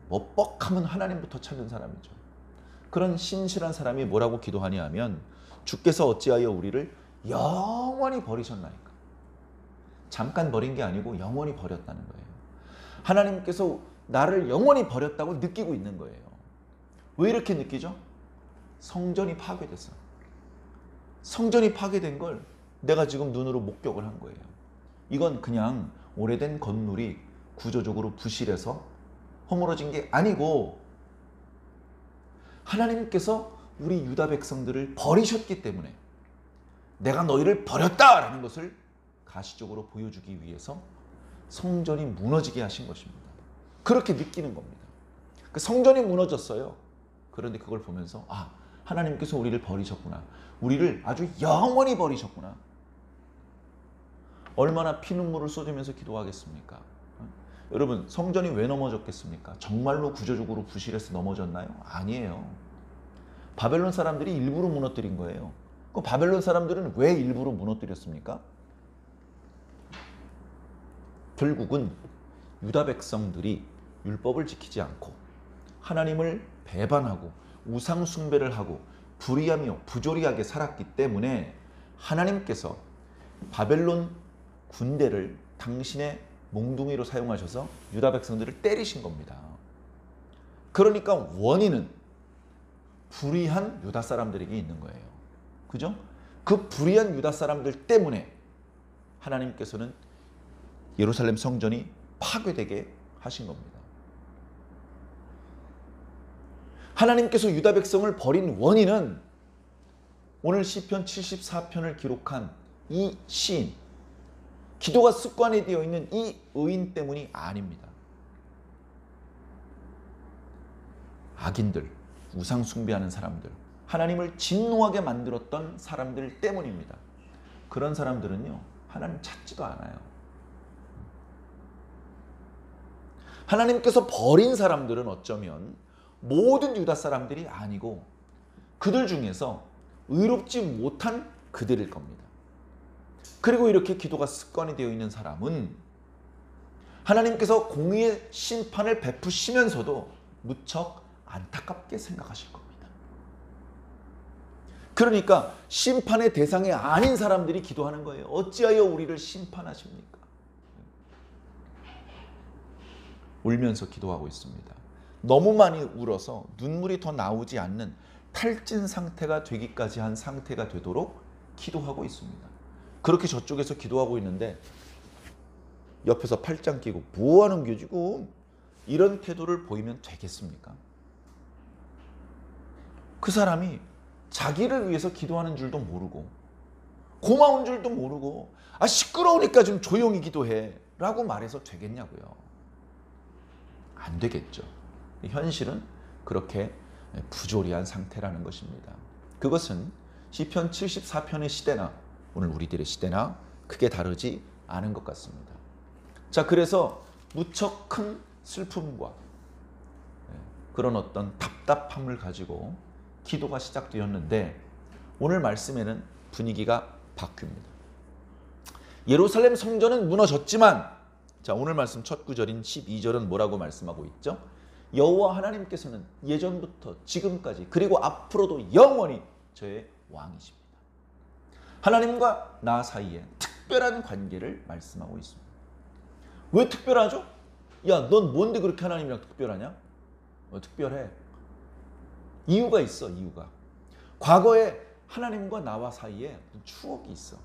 뭐 뻑하면 하나님부터 찾는 사람이죠. 그런 신실한 사람이 뭐라고 기도하냐 하면 주께서 어찌하여 우리를 영원히 버리셨나이까. 잠깐 버린 게 아니고 영원히 버렸다는 거예요. 하나님께서 나를 영원히 버렸다고 느끼고 있는 거예요. 왜 이렇게 느끼죠? 성전이 파괴됐어. 성전이 파괴된 걸 내가 지금 눈으로 목격을 한 거예요. 이건 그냥 오래된 건물이 구조적으로 부실해서 허물어진 게 아니고 하나님께서 우리 유다 백성들을 버리셨기 때문에 내가 너희를 버렸다라는 것을 가시적으로 보여주기 위해서 성전이 무너지게 하신 것입니다. 그렇게 느끼는 겁니다. 그 성전이 무너졌어요. 그런데 그걸 보면서 아, 하나님께서 우리를 버리셨구나. 우리를 아주 영원히 버리셨구나. 얼마나 피눈물을 쏟으면서 기도하겠습니까? 여러분, 성전이 왜 넘어졌겠습니까? 정말로 구조적으로 부실해서 넘어졌나요? 아니에요. 바벨론 사람들이 일부러 무너뜨린 거예요. 그 바벨론 사람들은 왜 일부러 무너뜨렸습니까? 결국은 유다 백성들이 율법을 지키지 않고 하나님을 배반하고 우상 숭배를 하고 불의하며 부조리하게 살았기 때문에 하나님께서 바벨론 군대를 당신의 몽둥이로 사용하셔서 유다 백성들을 때리신 겁니다. 그러니까 원인은 불의한 유다 사람들에게 있는 거예요. 그죠? 그 불의한 유다 사람들 때문에 하나님께서는 예루살렘 성전이 파괴되게 하신 겁니다. 하나님께서 유다 백성을 버린 원인은 오늘 시편 74편을 기록한 이 시인, 기도가 습관이 되어 있는 이 의인 때문이 아닙니다. 악인들, 우상 숭배하는 사람들, 하나님을 진노하게 만들었던 사람들 때문입니다. 그런 사람들은요, 하나님 찾지도 않아요. 하나님께서 버린 사람들은 어쩌면 모든 유다 사람들이 아니고 그들 중에서 의롭지 못한 그들일 겁니다. 그리고 이렇게 기도가 습관이 되어 있는 사람은 하나님께서 공의의 심판을 베푸시면서도 무척 안타깝게 생각하실 겁니다. 그러니까 심판의 대상이 아닌 사람들이 기도하는 거예요. 어찌하여 우리를 심판하십니까? 울면서 기도하고 있습니다. 너무 많이 울어서 눈물이 더 나오지 않는 탈진 상태가 되기까지 한 상태가 되도록 기도하고 있습니다. 그렇게 저쪽에서 기도하고 있는데 옆에서 팔짱 끼고 뭐 하는 게 지금 이런 태도를 보이면 되겠습니까? 그 사람이 자기를 위해서 기도하는 줄도 모르고 고마운 줄도 모르고 아 시끄러우니까 좀 조용히 기도해 라고 말해서 되겠냐고요. 안 되겠죠. 현실은 그렇게 부조리한 상태라는 것입니다. 그것은 시편 74편의 시대나 오늘 우리들의 시대나 크게 다르지 않은 것 같습니다. 자, 그래서 무척 큰 슬픔과 그런 어떤 답답함을 가지고 기도가 시작되었는데 오늘 말씀에는 분위기가 바뀝니다. 예루살렘 성전은 무너졌지만 자, 오늘 말씀 첫 구절인 12절은 뭐라고 말씀하고 있죠? 여호와 하나님께서는 예전부터 지금까지 그리고 앞으로도 영원히 저의 왕이십니다. 하나님과 나 사이에 특별한 관계를 말씀하고 있습니다. 왜 특별하죠? 야, 넌 뭔데 그렇게 하나님이랑 특별하냐? 특별해. 이유가 있어, 이유가. 과거에 하나님과 나와 사이에 추억이 있어.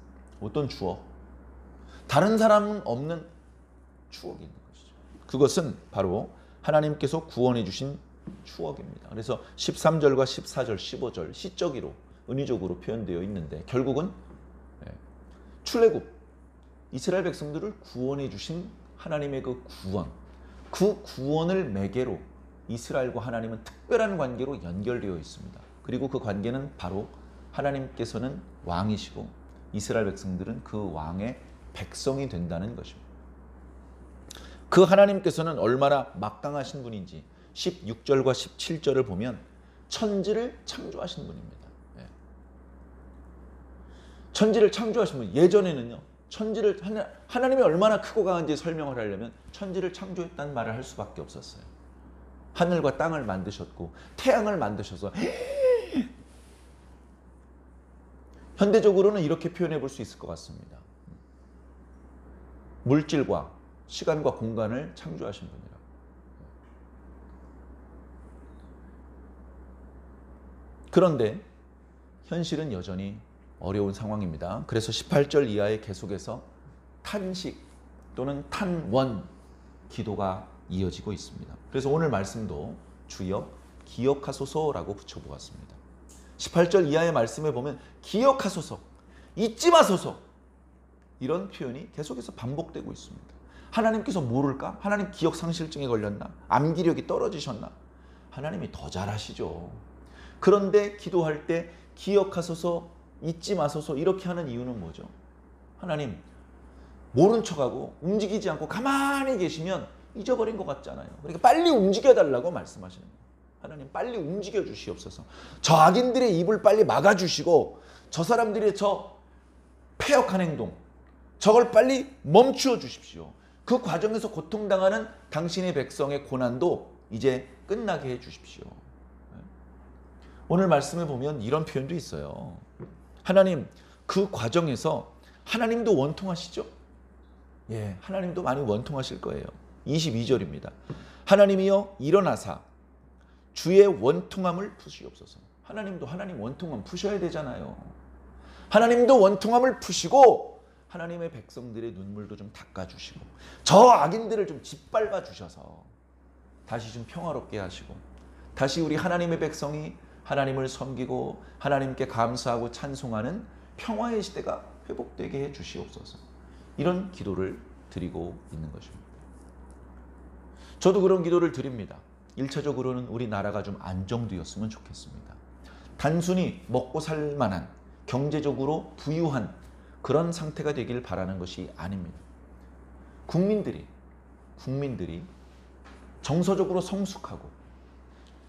어떤 추억? 다른 사람은 없는 추억이 있는 것이죠. 그것은 바로 하나님께서 구원해 주신 추억입니다. 그래서 13절과 14절, 15절 시적으로 은유적으로 표현되어 있는데 결국은 출애굽 이스라엘 백성들을 구원해 주신 하나님의 그 구원을 매개로 이스라엘과 하나님은 특별한 관계로 연결되어 있습니다. 그리고 그 관계는 바로 하나님께서는 왕이시고 이스라엘 백성들은 그 왕의 백성이 된다는 것입니다. 그 하나님께서는 얼마나 막강하신 분인지 16절과 17절을 보면 천지를 창조하신 분입니다. 천지를 창조하신 분. 예전에는요. 천지를 하나님이 얼마나 크고 강한지 설명을 하려면 천지를 창조했다는 말을 할 수밖에 없었어요. 하늘과 땅을 만드셨고 태양을 만드셔서 현대적으로는 이렇게 표현해 볼 수 있을 것 같습니다. 물질과 시간과 공간을 창조하신 분이라. 그런데 현실은 여전히 어려운 상황입니다. 그래서 18절 이하에 계속해서 탄식 또는 탄원 기도가 이어지고 있습니다. 그래서 오늘 말씀도 주여 기억하소서라고 붙여보았습니다. 18절 이하의 말씀에 보면 기억하소서, 잊지 마소서 이런 표현이 계속해서 반복되고 있습니다. 하나님께서 모를까? 하나님 기억 상실증에 걸렸나? 암기력이 떨어지셨나? 하나님이 더 잘하시죠. 그런데 기도할 때 기억하소서, 잊지 마소서 이렇게 하는 이유는 뭐죠? 하나님 모른 척하고 움직이지 않고 가만히 계시면 잊어버린 것 같잖아요. 그러니까 빨리 움직여달라고 말씀하시는 거예요. 하나님 빨리 움직여 주시옵소서. 저 악인들의 입을 빨리 막아주시고 저 사람들의 저 패역한 행동 저걸 빨리 멈추어 주십시오. 그 과정에서 고통당하는 당신의 백성의 고난도 이제 끝나게 해 주십시오. 오늘 말씀을 보면 이런 표현도 있어요. 하나님 그 과정에서 하나님도 원통하시죠? 예, 하나님도 많이 원통하실 거예요. 22절입니다. 하나님이여 일어나사 주의 원통함을 푸시옵소서. 하나님도 하나님 원통함 푸셔야 되잖아요. 하나님도 원통함을 푸시고 하나님의 백성들의 눈물도 좀 닦아주시고 저 악인들을 좀 짓밟아 주셔서 다시 좀 평화롭게 하시고 다시 우리 하나님의 백성이 하나님을 섬기고 하나님께 감사하고 찬송하는 평화의 시대가 회복되게 해 주시옵소서. 이런 기도를 드리고 있는 것입니다. 저도 그런 기도를 드립니다. 1차적으로는 우리 나라가 좀 안정되었으면 좋겠습니다. 단순히 먹고 살 만한 경제적으로 부유한 그런 상태가 되길 바라는 것이 아닙니다. 국민들이 정서적으로 성숙하고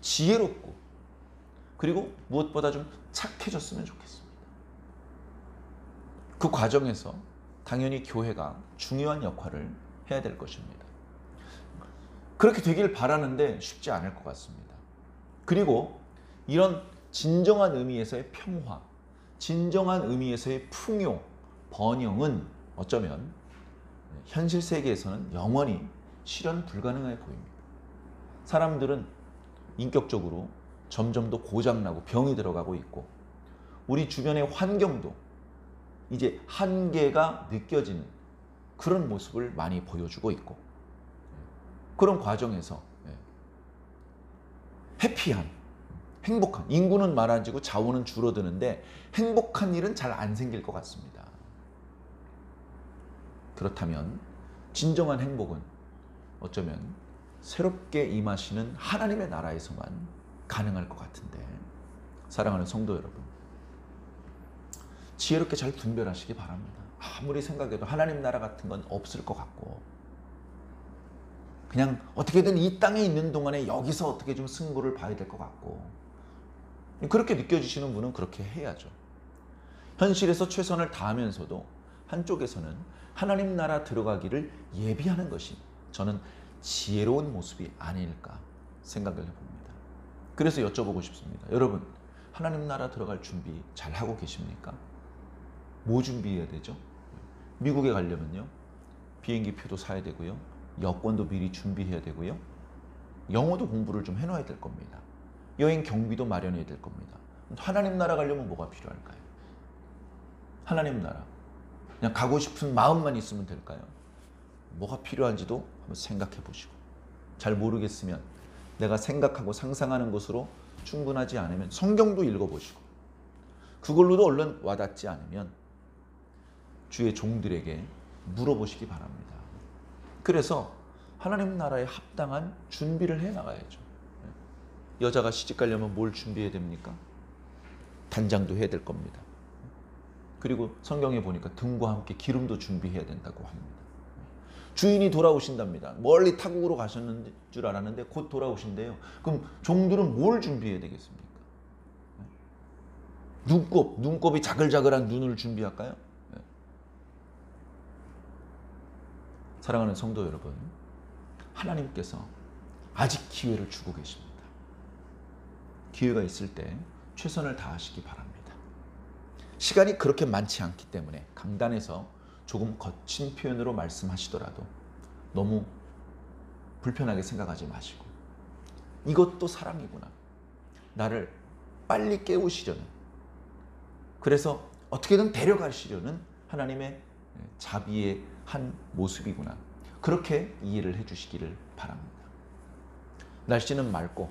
지혜롭고 그리고 무엇보다 좀 착해졌으면 좋겠습니다. 그 과정에서 당연히 교회가 중요한 역할을 해야 될 것입니다. 그렇게 되길 바라는데 쉽지 않을 것 같습니다. 그리고 이런 진정한 의미에서의 평화, 진정한 의미에서의 풍요, 번영은 어쩌면 현실 세계에서는 영원히 실현 불가능해 보입니다. 사람들은 인격적으로 점점 더 고장나고 병이 들어가고 있고 우리 주변의 환경도 이제 한계가 느껴지는 그런 모습을 많이 보여주고 있고 그런 과정에서 해피한, 행복한 인구는 많아지고 자원은 줄어드는데 행복한 일은 잘 안 생길 것 같습니다. 그렇다면 진정한 행복은 어쩌면 새롭게 임하시는 하나님의 나라에서만 가능할 것 같은데 사랑하는 성도 여러분 지혜롭게 잘 분별하시기 바랍니다. 아무리 생각해도 하나님 나라 같은 건 없을 것 같고 그냥 어떻게든 이 땅에 있는 동안에 여기서 어떻게 좀 승부를 봐야 될 것 같고, 그렇게 느껴지시는 분은 그렇게 해야죠. 현실에서 최선을 다하면서도 한쪽에서는 하나님 나라 들어가기를 예비하는 것이 저는 지혜로운 모습이 아닐까 생각을 해봅니다. 그래서 여쭤보고 싶습니다. 여러분, 하나님 나라 들어갈 준비 잘 하고 계십니까? 뭐 준비해야 되죠? 미국에 가려면요, 비행기 표도 사야 되고요, 여권도 미리 준비해야 되고요, 영어도 공부를 좀 해놔야 될 겁니다. 여행 경비도 마련해야 될 겁니다. 하나님 나라 가려면 뭐가 필요할까요? 하나님 나라, 그냥 가고 싶은 마음만 있으면 될까요? 뭐가 필요한지도 한번 생각해 보시고, 잘 모르겠으면 내가 생각하고 상상하는 것으로 충분하지 않으면 성경도 읽어보시고, 그걸로도 얼른 와닿지 않으면 주의 종들에게 물어보시기 바랍니다. 그래서 하나님 나라에 합당한 준비를 해 나가야죠. 여자가 시집 가려면 뭘 준비해야 됩니까? 단장도 해야 될 겁니다. 그리고 성경에 보니까 등과 함께 기름도 준비해야 된다고 합니다. 주인이 돌아오신답니다. 멀리 타국으로 가셨는 줄 알았는데 곧 돌아오신대요. 그럼 종들은 뭘 준비해야 되겠습니까? 눈곱이 자글자글한 눈을 준비할까요? 사랑하는 성도 여러분, 하나님께서 아직 기회를 주고 계십니다. 기회가 있을 때 최선을 다하시기 바랍니다. 시간이 그렇게 많지 않기 때문에 강단에서 조금 거친 표현으로 말씀하시더라도 너무 불편하게 생각하지 마시고, 이것도 사랑이구나, 나를 빨리 깨우시려는, 그래서 어떻게든 데려가시려는 하나님의 자비의 한 모습이구나, 그렇게 이해를 해주시기를 바랍니다. 날씨는 맑고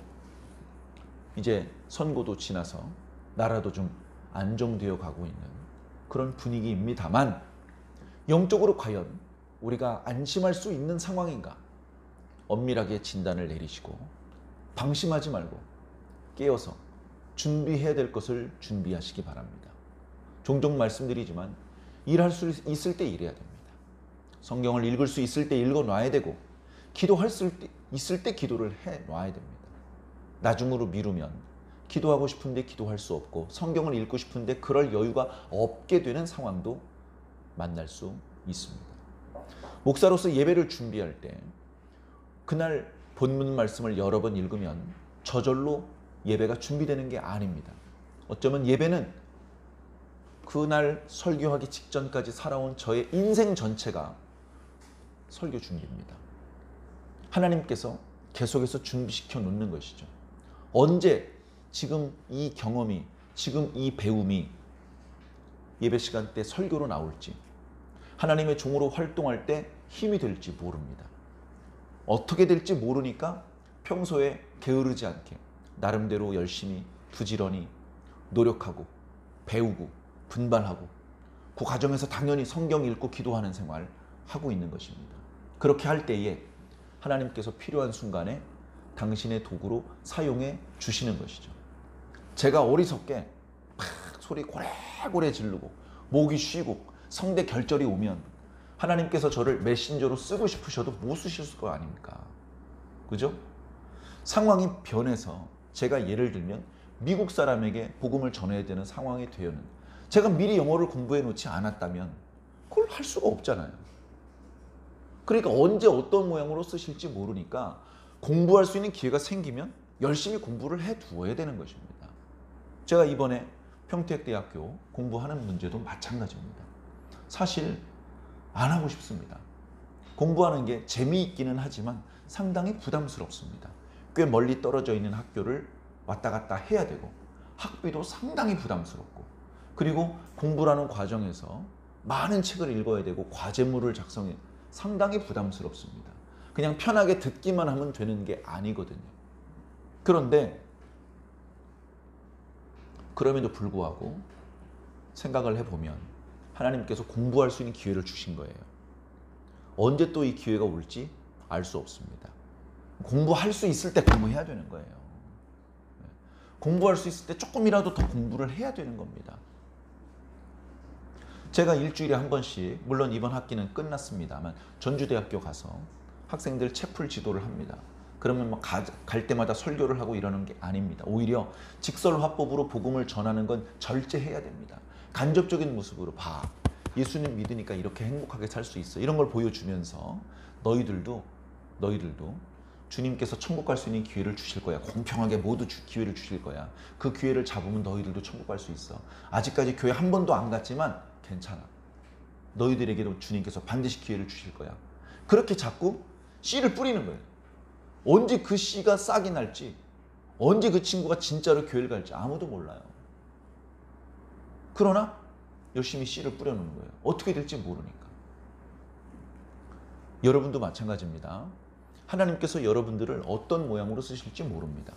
이제 선거도 지나서 나라도 좀 안정되어 가고 있는 그런 분위기입니다만, 영적으로 과연 우리가 안심할 수 있는 상황인가, 엄밀하게 진단을 내리시고 방심하지 말고 깨어서 준비해야 될 것을 준비하시기 바랍니다. 종종 말씀드리지만 일할 수 있을 때 일해야 됩니다. 성경을 읽을 수 있을 때 읽어놔야 되고, 기도할 수 있을 때 기도를 해놔야 됩니다. 나중으로 미루면 기도하고 싶은데 기도할 수 없고, 성경을 읽고 싶은데 그럴 여유가 없게 되는 상황도 만날 수 있습니다. 목사로서 예배를 준비할 때 그날 본문 말씀을 여러 번 읽으면 저절로 예배가 준비되는 게 아닙니다. 어쩌면 예배는 그날 설교하기 직전까지 살아온 저의 인생 전체가 설교 준비입니다. 하나님께서 계속해서 준비시켜 놓는 것이죠. 언제 지금 이 경험이, 지금 이 배움이 예배 시간 때 설교로 나올지, 하나님의 종으로 활동할 때 힘이 될지 모릅니다. 어떻게 될지 모르니까 평소에 게으르지 않게 나름대로 열심히 부지런히 노력하고 배우고 분발하고, 그 과정에서 당연히 성경 읽고 기도하는 생활 하고 있는 것입니다. 그렇게 할 때에 하나님께서 필요한 순간에 당신의 도구로 사용해 주시는 것이죠. 제가 어리석게 막 소리 고래고래 지르고 목이 쉬고 성대 결절이 오면 하나님께서 저를 메신저로 쓰고 싶으셔도 못 쓰실 거 아닙니까? 그죠? 상황이 변해서 제가 예를 들면 미국 사람에게 복음을 전해야 되는 상황이 되었는, 제가 미리 영어를 공부해 놓지 않았다면 그걸 할 수가 없잖아요. 그러니까 언제 어떤 모양으로 쓰실지 모르니까 공부할 수 있는 기회가 생기면 열심히 공부를 해 두어야 되는 것입니다. 제가 이번에 평택대학교 공부하는 문제도 마찬가지입니다. 사실 안 하고 싶습니다. 공부하는 게 재미있기는 하지만 상당히 부담스럽습니다. 꽤 멀리 떨어져 있는 학교를 왔다 갔다 해야 되고, 학비도 상당히 부담스럽고, 그리고 공부라는 과정에서 많은 책을 읽어야 되고 과제물을 작성해, 상당히 부담스럽습니다. 그냥 편하게 듣기만 하면 되는 게 아니거든요. 그런데 그럼에도 불구하고 생각을 해보면 하나님께서 공부할 수 있는 기회를 주신 거예요. 언제 또 이 기회가 올지 알 수 없습니다. 공부할 수 있을 때 공부해야 되는 거예요. 공부할 수 있을 때 조금이라도 더 공부를 해야 되는 겁니다. 제가 일주일에 한 번씩, 물론 이번 학기는 끝났습니다만 전주대학교 가서 학생들 채플 지도를 합니다. 그러면 막 갈 때마다 설교를 하고 이러는 게 아닙니다. 오히려 직설화법으로 복음을 전하는 건 절제해야 됩니다. 간접적인 모습으로 봐. 예수님 믿으니까 이렇게 행복하게 살 수 있어. 이런 걸 보여주면서 너희들도 주님께서 천국 갈 수 있는 기회를 주실 거야. 공평하게 모두 기회를 주실 거야. 그 기회를 잡으면 너희들도 천국 갈 수 있어. 아직까지 교회 한 번도 안 갔지만 괜찮아. 너희들에게도 주님께서 반드시 기회를 주실 거야. 그렇게 자꾸 씨를 뿌리는 거예요. 언제 그 씨가 싹이 날지, 언제 그 친구가 진짜로 교회를 갈지 아무도 몰라요. 그러나 열심히 씨를 뿌려놓는 거예요. 어떻게 될지 모르니까. 여러분도 마찬가지입니다. 하나님께서 여러분들을 어떤 모양으로 쓰실지 모릅니다.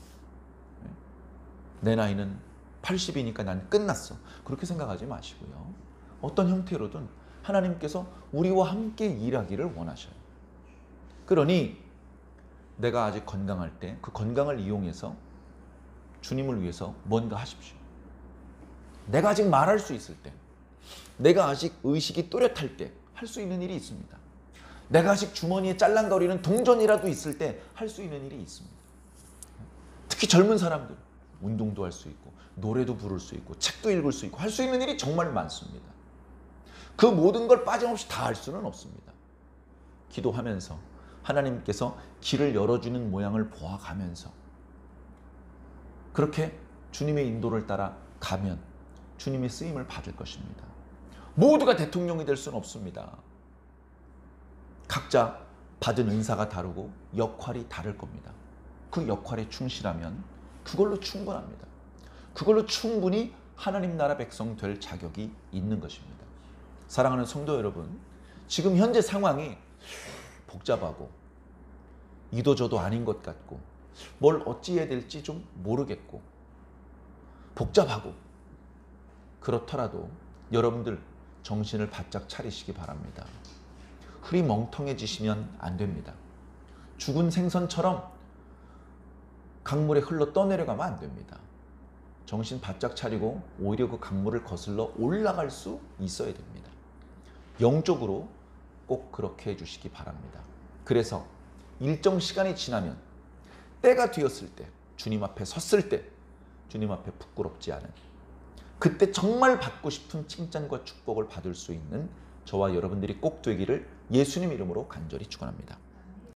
내 나이는 80이니까 난 끝났어. 그렇게 생각하지 마시고요. 어떤 형태로든 하나님께서 우리와 함께 일하기를 원하셔요. 그러니 내가 아직 건강할 때 그 건강을 이용해서 주님을 위해서 뭔가 하십시오. 내가 아직 말할 수 있을 때, 내가 아직 의식이 또렷할 때 할 수 있는 일이 있습니다. 내가 아직 주머니에 짤랑거리는 동전이라도 있을 때 할 수 있는 일이 있습니다. 특히 젊은 사람들, 운동도 할 수 있고 노래도 부를 수 있고 책도 읽을 수 있고 할 수 있는 일이 정말 많습니다. 그 모든 걸 빠짐없이 다 할 수는 없습니다. 기도하면서 하나님께서 길을 열어주는 모양을 보아가면서 그렇게 주님의 인도를 따라 가면 주님의 쓰임을 받을 것입니다. 모두가 대통령이 될 수는 없습니다. 각자 받은 은사가 다르고 역할이 다를 겁니다. 그 역할에 충실하면 그걸로 충분합니다. 그걸로 충분히 하나님 나라 백성 될 자격이 있는 것입니다. 사랑하는 성도 여러분, 지금 현재 상황이 복잡하고 이도저도 아닌 것 같고 뭘 어찌해야 될지 좀 모르겠고 복잡하고 그렇더라도 여러분들 정신을 바짝 차리시기 바랍니다. 흐리멍텅해지시면 안 됩니다. 죽은 생선처럼 강물에 흘러 떠내려가면 안 됩니다. 정신 바짝 차리고 오히려 그 강물을 거슬러 올라갈 수 있어야 됩니다. 영적으로 꼭 그렇게 해주시기 바랍니다. 그래서 일정 시간이 지나면 때가 되었을 때, 주님 앞에 섰을 때 주님 앞에 부끄럽지 않은, 그때 정말 받고 싶은 칭찬과 축복을 받을 수 있는 저와 여러분들이 꼭 되기를 예수님 이름으로 간절히 축원합니다.